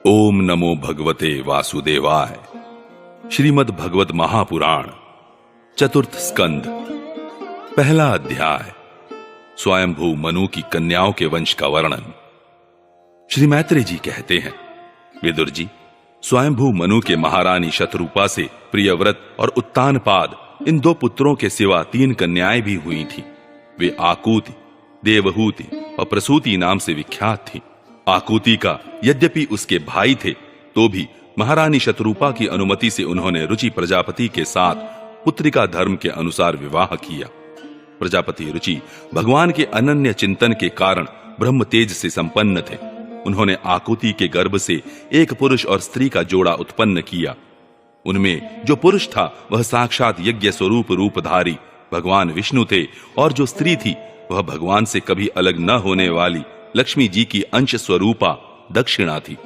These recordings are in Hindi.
ओम नमो भगवते वासुदेवाय। श्रीमद् भगवत महापुराण चतुर्थ स्कंद, पहला अध्याय। स्वयंभू मनु की कन्याओं के वंश का वर्णन। श्री मैत्री जी कहते हैं, विदुर जी, स्वयंभू मनु के महारानी शतरूपा से प्रियव्रत और उत्तानपाद इन दो पुत्रों के सिवा 3 कन्याएं भी हुई थीं। वे आकूति, देवहूति और प्रसूति नाम से विख्यात थीं। आकूति का यद्यपि उसके भाई थे, तो भी महारानी शतरूपा की अनुमति से उन्होंने रुचि प्रजापति के साथ पुत्रिका धर्म के अनुसार विवाह किया। प्रजापति रुचि भगवान के अनन्य चिंतन के कारण ब्रह्म तेज से संपन्न थे। उन्होंने आकूति के गर्भ से एक पुरुष और स्त्री का जोड़ा उत्पन्न किया। उनमें जो पुरुष था वह साक्षात यज्ञ स्वरूप रूपधारी भगवान विष्णु थे, और जो स्त्री थी वह भगवान से कभी अलग न होने वाली लक्ष्मी जी की अंश स्वरूपा दक्षिणा थी।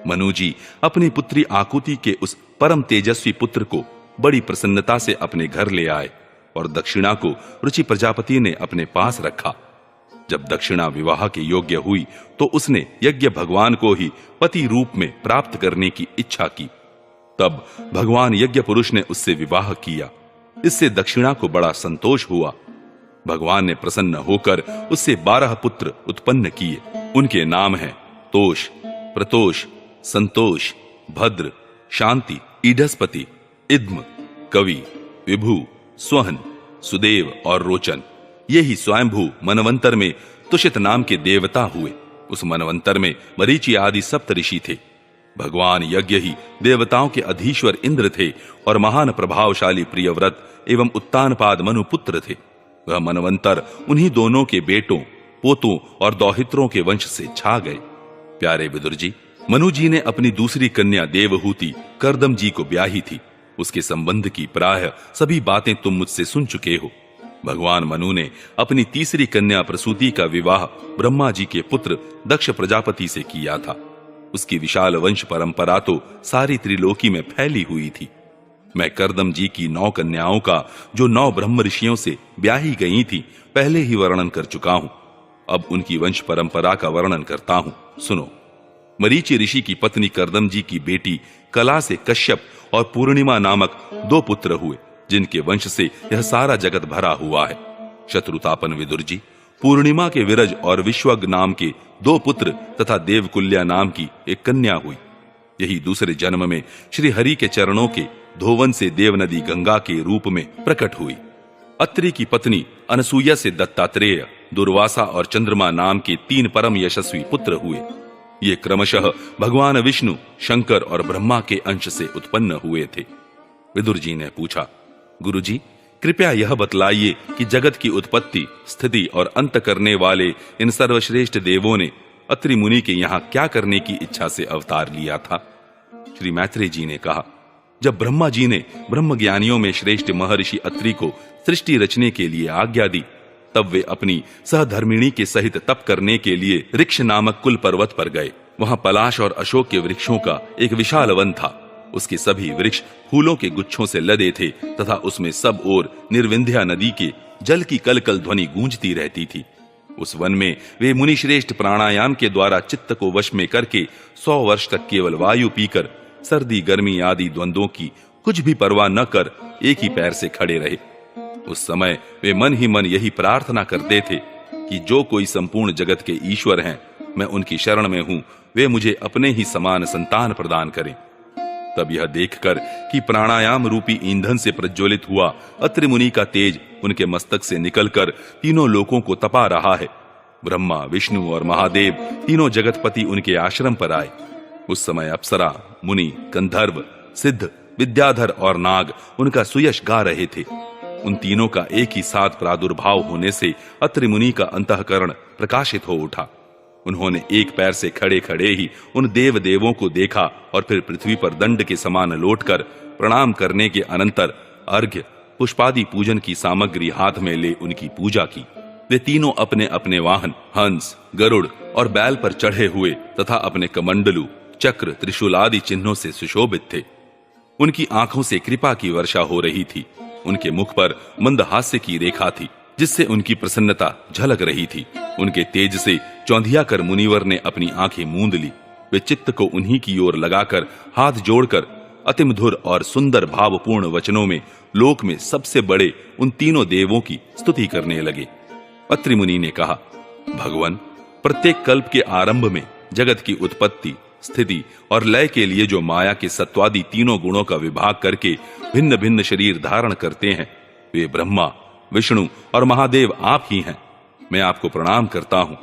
मनु जी अपनी पुत्री आकूति के उस परम तेजस्वी पुत्र को बड़ी प्रसन्नता से अपने घर ले आए और दक्षिणा को रुचि प्रजापति ने अपने पास रखा। जब दक्षिणा विवाह के योग्य हुई तो उसने यज्ञ भगवान को ही पति रूप में प्राप्त करने की इच्छा की। तब भगवान यज्ञ पुरुष ने उससे विवाह किया। इससे दक्षिणा को बड़ा संतोष हुआ। भगवान ने प्रसन्न होकर उससे 12 पुत्र उत्पन्न किए। उनके नाम हैं तोष, प्रतोष, संतोष, भद्र, शांति, ईडस्पति, इद्म, कवि, विभु, स्वहन, सुदेव और रोचन। ये ही स्वयंभू मनवंतर में तुषित नाम के देवता हुए। उस मनवंतर में मरीचि आदि सप्त ऋषि थे। भगवान यज्ञ ही देवताओं के अधीश्वर इंद्र थे और महान प्रभावशाली प्रियव्रत एवं उत्तानपाद मनु पुत्र थे। वह मनवंतर उन्हीं दोनों के बेटों, पोतों और दौहित्रों के वंश से छा गए। प्यारे विदुर जी, मनु जी ने अपनी दूसरी कन्या देवहूति कर्दम जी को ब्याही थी। उसके संबंध की प्रायः सभी बातें तुम मुझसे सुन चुके हो। भगवान मनु ने अपनी तीसरी कन्या प्रसूति का विवाह ब्रह्मा जी के पुत्र दक्ष प्रजापति से किया था। उसकी विशाल वंश परंपरा तो सारी त्रिलोकी में फैली हुई थी। मैं कर्दम जी की 9 कन्याओं का, जो 9 ब्रह्म ऋषियों से ब्याही गई थी, पहले ही वर्णन कर चुका हूं। अब उनकी वंश परंपरा का वर्णन करता हूं, सुनो। मरीचि ऋषि की पत्नी कर्दम जी की बेटी कला से कश्यप और पूर्णिमा नामक 2 पुत्र हुए, जिनके वंश से यह सारा जगत भरा हुआ है। शत्रुतापन विदुर जी, पूर्णिमा के विरज और विश्वग नाम के 2 पुत्र तथा देवकुल्या नाम की एक कन्या हुई। यही दूसरे जन्म में श्री हरि के चरणों के धोवन से देव नदी गंगा के रूप में प्रकट हुई। अत्रि की पत्नी अनसुईया से दत्तात्रेय, दुर्वासा और चंद्रमा नाम के 3 परम यशस्वी पुत्र हुए। ये क्रमशः भगवान विष्णु, शंकर और ब्रह्मा के अंश से उत्पन्न हुए थे। विदुर जी ने पूछा, गुरु जी, कृपया यह बतलाइए कि जगत की उत्पत्ति, स्थिति और अंत करने वाले इन सर्वश्रेष्ठ देवों ने अत्रि मुनि के यहाँ क्या करने की इच्छा से अवतार लिया था? श्री मैत्री जी ने कहा, जब ब्रह्मा जी ने ब्रह्म ज्ञानियों में श्रेष्ठ महर्षि अत्रि को सृष्टि रचने के लिए आज्ञा दी, तब वे अपनी सहधर्मिणी के सहित तप करने के लिए ऋक्ष नामक कुल पर्वत पर गए। वहां पलाश और अशोक के वृक्षों का एक विशाल वन था। उसके सभी वृक्ष फूलों के गुच्छों से लदे थे तथा उसमें सब ओर निर्विंध्या नदी के जल की कलकल ध्वनि गूंजती रहती थी। उस वन में वे मुनि श्रेष्ठ प्राणायाम के द्वारा चित्त को वश में करके 100 वर्ष तक केवल वायु पीकर सर्दी गर्मी आदि द्वंद्वों की कुछ भी परवाह न कर एक ही पैर से खड़े रहे। उस समय वे मन ही मन यही प्रार्थना करते थे कि जो कोई संपूर्ण जगत के ईश्वर हैं, मैं उनकी शरण में हूं, वे मुझे अपने ही समान संतान प्रदान करें। तब यह देखकर कि प्राणायाम रूपी ईंधन से प्रज्वलित हुआ अत्रि मुनि का तेज उनके मस्तक से निकलकर तीनों लोकों को तपा रहा है, ब्रह्मा, विष्णु और महादेव तीनों जगतपति उनके आश्रम पर आए। उस समय अप्सरा, मुनि, गंधर्व, सिद्ध, विद्याधर और नाग उनका सुयश गा रहे थे। उन तीनों का एक ही साथ प्रादुर्भाव होने से अत्रि मुनि का अंतःकरण प्रकाशित हो उठा। उन्होंने एक पैर से खड़े खड़े ही उन देव देवों को देखा और फिर पृथ्वी पर दंड के समान लौटकर प्रणाम करने के अनंतर अर्घ्य, पुष्पादि पूजन की सामग्री हाथ में ले उनकी पूजा की। वे तीनों अपने अपने वाहन हंस, गरुड़ और बैल पर चढ़े हुए तथा अपने कमंडलू, चक्र, त्रिशूल आदि चिन्हों से सुशोभित थे। उनकी आंखों से कृपा की वर्षा हो रही थी। उनके मुख पर मंद हास्य की रेखा थी, जिससे उनकी प्रसन्नता झलक रही थी। उनके तेज से चौंधिया कर मुनिवर ने अपनी आंखें मूंद ली। वे चित्त को उन्हीं की ओर लगाकर हाथ जोड़कर अति मधुर और सुंदर भावपूर्ण वचनों में लोक में सबसे बड़े उन तीनों देवों की स्तुति करने लगे। अत्रि मुनि ने कहा, भगवान, प्रत्येक कल्प के आरंभ में जगत की उत्पत्ति, स्थिति और लय के लिए जो माया के सत्वादि तीनों गुणों का विभाग करके भिन्न भिन्न शरीर धारण करते हैं, वे ब्रह्मा, विष्णु और महादेव आप ही हैं। मैं आपको प्रणाम करता हूं।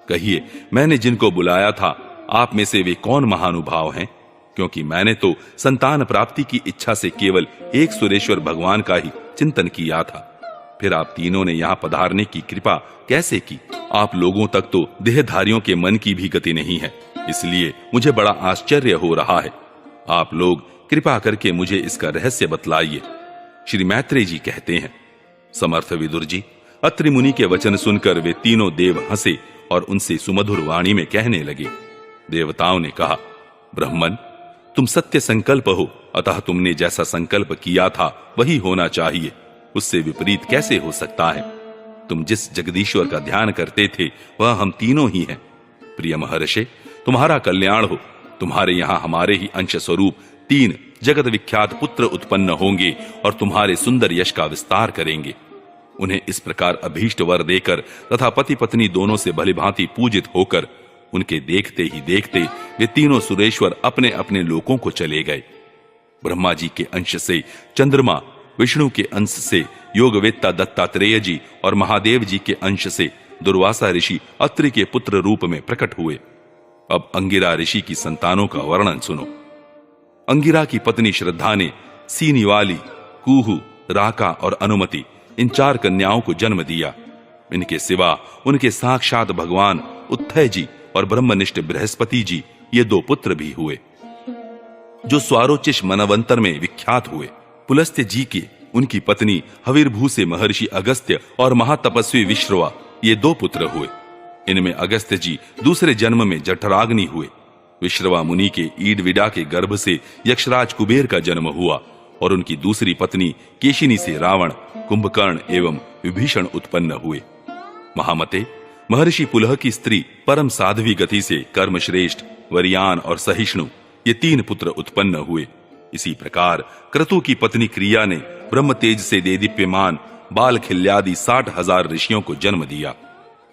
कहिए, मैंने जिनको बुलाया था, आप में से वे कौन महानुभाव हैं? क्योंकि मैंने तो संतान प्राप्ति की इच्छा से केवल एक सुरेश्वर भगवान का ही चिंतन किया था। फिर आप तीनों ने यहां पधारने की कृपा कैसे की? आप लोगों तक तो देहधारियों के मन की भी गति नहीं है, इसलिए मुझे बड़ा आश्चर्य हो रहा है। आप लोग कृपा करके मुझे इसका रहस्य बतलाइए। श्री मैत्रेय जी कहते हैं, समर्थ विदुर जी, अत्रि मुनि के वचन सुनकर वे तीनों देव हंसे और उनसे सुमधुर वाणी में कहने लगे। देवताओं ने कहा, ब्रह्मन, तुम सत्य संकल्प हो, अतः तुमने जैसा संकल्प किया था वही होना चाहिए। उससे विपरीत कैसे हो सकता है? तुम जिस जगदीश्वर का ध्यान करते थे वह हम तीनों ही हैं। प्रिय महर्षि, तुम्हारा कल्याण हो। तुम्हारे यहां हमारे ही अंश स्वरूप 3 जगत विख्यात पुत्र उत्पन्न होंगे और तुम्हारे सुंदर यश का विस्तार करेंगे। उन्हें इस प्रकार अभीष्ट वर देकर तथा पति पत्नी दोनों से भलीभांति पूजित होकर उनके देखते ही देखते वे तीनों सुरेश्वर अपने अपने लोकों को चले गए। ब्रह्मा जी के अंश से चंद्रमा, विष्णु के अंश से योगवेत्ता दत्तात्रेय जी और महादेव जी के अंश से दुर्वासा ऋषि अत्रि के पुत्र रूप में प्रकट हुए। अब अंगिरा ऋषि की संतानों का वर्णन सुनो। अंगिरा की पत्नी श्रद्धा ने सीनीवाली, कूहू, राका और अनुमति इन 4 कन्याओं को जन्म दिया। इनके सिवा उनके साक्षात भगवान उत्थय जी और ब्रह्मनिष्ठ बृहस्पति जी ये 2 पुत्र भी हुए, जो स्वारोचिष मनवंतर में विख्यात हुए। पुलस्त्य जी के उनकी पत्नी हविर्भू से महर्षि अगस्त्य और महातपस्वी विश्रवा ये 2 पुत्र हुए। इनमें अगस्त्य जी दूसरे जन्म में जठराग्नि हुए। विश्रवा मुनि के ईडविडा के गर्भ से यक्षराज कुबेर का जन्म हुआ और उनकी दूसरी पत्नी केशिनी से रावण, कुंभकर्ण एवं विभीषण उत्पन्न हुए। महामते, महर्षि पुलह की स्त्री परम साध्वी गति से कर्मश्रेष्ठ, वरियान और सहिष्णु ये 3 पुत्र उत्पन्न हुए। इसी प्रकार क्रतु की पत्नी क्रिया ने ब्रह्म तेज से देदीप्यमान बाल खिल्यादि 60,000 ऋषियों को जन्म दिया।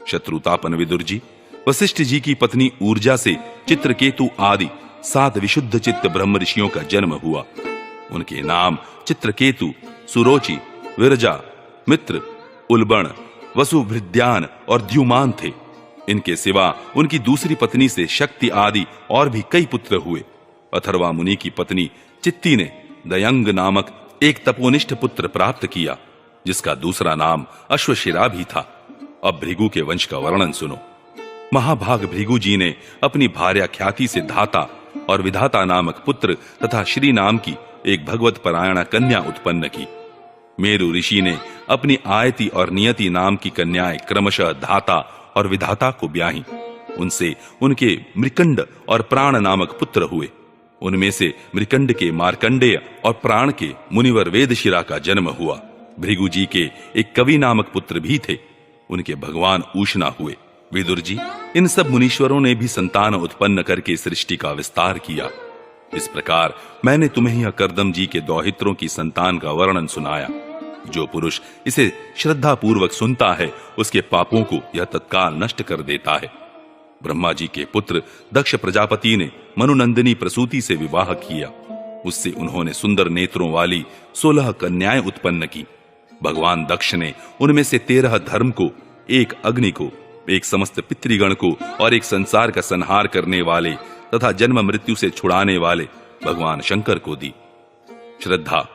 शत्रुतापन विदुर जी, वशिष्ठ जी की पत्नी ऊर्जा से चित्रकेतु आदि 7 विशुद्ध चित्त ब्रह्म ऋषियों का जन्म हुआ। उनके नाम चित्रकेतु, सुरोचि, विरजा, मित्र, उल्बण, वसुभृद्यान और द्युमान थे। इनके सिवा उनकी दूसरी पत्नी से शक्ति आदि और भी कई पुत्र हुए। अथर्वा मुनि की पत्नी चित्ती ने दयंग नामक एक तपोनिष्ठ पुत्र प्राप्त किया, जिसका दूसरा नाम अश्वशिरा भी था। अब भृगु के वंश का वर्णन सुनो। महाभाग भृगु जी ने अपनी भार्या ख्याति से धाता और विधाता नामक पुत्र तथा श्री नाम की एक भगवत परायणा कन्या उत्पन्न की। मेरु ऋषि ने अपनी आयति और नियति नाम की कन्याएं क्रमशः धाता और विधाता को ब्याही। उनसे उनके मृकंड और प्राण नामक पुत्र हुए। उनमें से मृकंड के मार्कंडेय और प्राण के मुनिवर वेदशिरा का जन्म हुआ। भृगु जी के एक कवि नामक पुत्र भी थे। उनके भगवान ऊष्णा हुए। विदुर जी, इन सब मुनीश्वरों ने भी संतान उत्पन्न करके सृष्टि का विस्तार किया। इस प्रकार मैंने तुम्हें यह कर्दम जी के दौहित्रों की संतान का वर्णन सुनाया। जो पुरुष इसे श्रद्धा पूर्वक सुनता है, उसके पापों को यह तत्काल नष्ट कर देता है। ब्रह्मा जी के पुत्र दक्ष प्रजापति ने मनुनंदिनी प्रसूति से विवाह किया। उससे उन्होंने सुंदर नेत्रों वाली 16 कन्याएं उत्पन्न की। भगवान दक्ष ने उनमें से 13 धर्म को, एक अग्नि को, एक समस्त पितृगण को और एक संसार का संहार करने वाले तथा जन्म मृत्यु से छुड़ाने वाले भगवान शंकर को दी। श्रद्धा,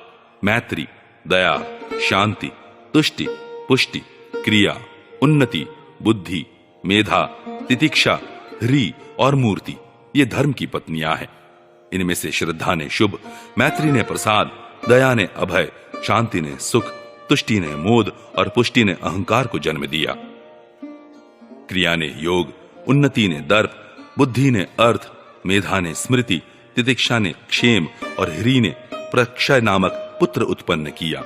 मैत्री, दया, शांति, तुष्टि, पुष्टि, क्रिया, उन्नति, बुद्धि, मेधा, तितिक्षा, ह्री और मूर्ति ये धर्म की पत्नियां हैं। इनमें से श्रद्धा ने शुभ, मैत्री ने प्रसाद, दया ने अभय, शांति ने सुख, तुष्टि ने मोद और पुष्टि ने अहंकार को जन्म दिया। क्रिया ने योग, उन्नति ने दर्प, बुद्धि ने अर्थ, मेधा ने स्मृति, तितिक्षा ने क्षेम और ह्री ने प्रक्षय नामक पुत्र उत्पन्न किया।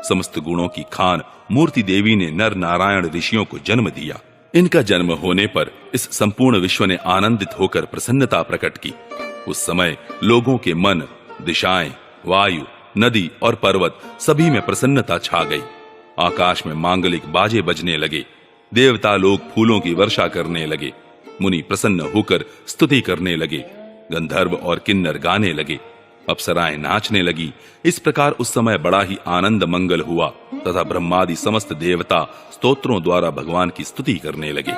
समस्त गुणों की खान मूर्ति देवी ने नर नारायण ऋषियों को जन्म दिया। इनका जन्म होने पर इस संपूर्ण विश्व ने आनंदित होकर प्रसन्नता प्रकट की। उस समय लोगों के मन, दिशाएं, वायु, नदी और पर्वत सभी में प्रसन्नता छा गई। आकाश में मांगलिक बाजे बजने लगे, देवता लोग फूलों की वर्षा करने लगे, मुनि प्रसन्न होकर स्तुति करने लगे, गंधर्व और किन्नर गाने लगे, अप्सराएं नाचने लगी। इस प्रकार उस समय बड़ा ही आनंद मंगल हुआ तथा ब्रह्मादि समस्त देवता स्तोत्रों द्वारा भगवान की स्तुति करने लगे।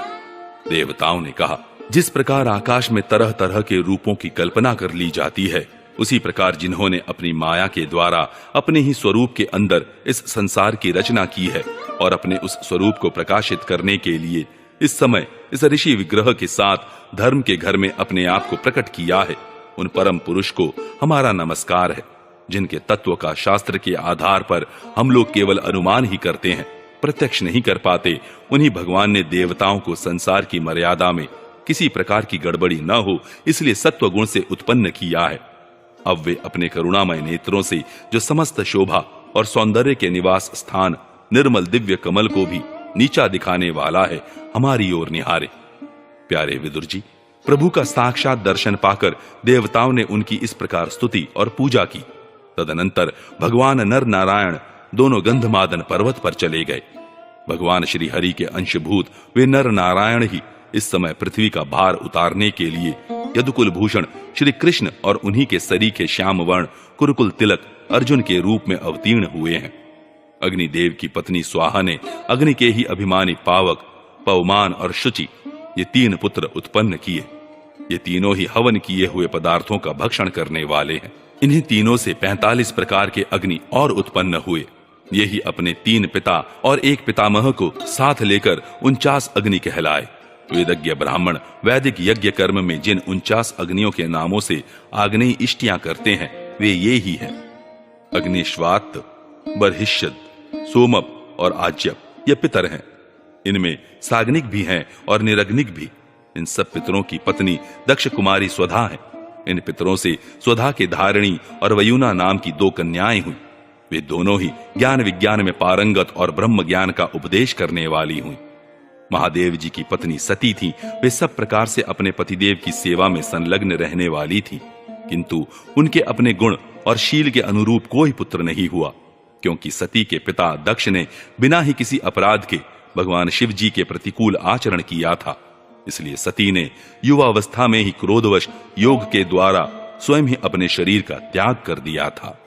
देवताओं ने कहा, जिस प्रकार आकाश में तरह तरह के रूपों की कल्पना कर ली जाती है, उसी प्रकार जिन्होंने अपनी माया के द्वारा अपने ही स्वरूप के अंदर इस संसार की रचना की है और अपने उस स्वरूप को प्रकाशित करने के लिए इस समय इस ऋषि विग्रह के साथ धर्म के घर में अपने आप को प्रकट किया है, उन परम पुरुष को हमारा नमस्कार है, जिनके तत्व का शास्त्र के आधार पर हम लोग केवल अनुमान ही करते हैं, प्रत्यक्ष नहीं कर पाते। उन्हीं भगवान ने देवताओं को संसार की मर्यादा में किसी प्रकार की गड़बड़ी न हो इसलिए सत्व गुण से उत्पन्न किया है। अब वे अपने करुणामय नेत्रों से जो समस्त शोभा और सौंदर्य के निवास स्थान निर्मल दिव्य कमल को भी नीचा दिखाने वाला है, हमारी ओर निहारे। प्यारे विदुर जी, प्रभु का साक्षात दर्शन पाकर देवताओं ने उनकी इस प्रकार स्तुति और पूजा की। तदनंतर भगवान नर नारायण दोनों गंधमादन पर्वत पर चले गए। भगवान श्री हरि के अंशभूत वे नर नारायण ही इस समय पृथ्वी का भार उतारने के लिए यदुकुल भूषण श्री कृष्ण और उन्हीं के सरीखे श्याम वर्ण कुरुकुल तिलक अर्जुन के रूप में अवतीर्ण हुए हैं। अग्निदेव की पत्नी स्वाहा ने अग्नि के ही अभिमानी पावक, पवमान और शुचि ये 3 पुत्र उत्पन्न किए। ये तीनों ही हवन किए हुए पदार्थों का भक्षण करने वाले हैं। इन्हीं तीनों से 45 प्रकार के अग्नि और उत्पन्न हुए। ये ही अपने 3 पिता और 1 पितामह को साथ लेकर 49 अग्नि कहलाए। वेदज्ञ ब्राह्मण वैदिक यज्ञ कर्म में जिन 49 अग्नियों के नामों से आग्नेय इष्टियां करते हैं, वे ये ही हैं: अग्निश्वात, बर्हिष्यद, सोमप और आज्यप, ये पितर हैं। इनमें साग्निक भी हैं और निरग्निक भी। इन सब पितरों की पत्नी दक्ष कुमारी स्वधा है। इन पितरों से स्वधा के धारिणी और वयुना नाम की 2 कन्याएं हुई। वे दोनों ही ज्ञान विज्ञान में पारंगत और ब्रह्म ज्ञान का उपदेश करने वाली हुई। महादेव जी की पत्नी सती थी। वे सब प्रकार से अपने पतिदेव की सेवा में संलग्न रहने वाली थी, किंतु उनके अपने गुण और शील के अनुरूप कोई पुत्र नहीं हुआ, क्योंकि सती के पिता दक्ष ने बिना ही किसी अपराध के भगवान शिव जी के प्रतिकूल आचरण किया था। इसलिए सती ने युवावस्था में ही क्रोधवश योग के द्वारा स्वयं ही अपने शरीर का त्याग कर दिया था।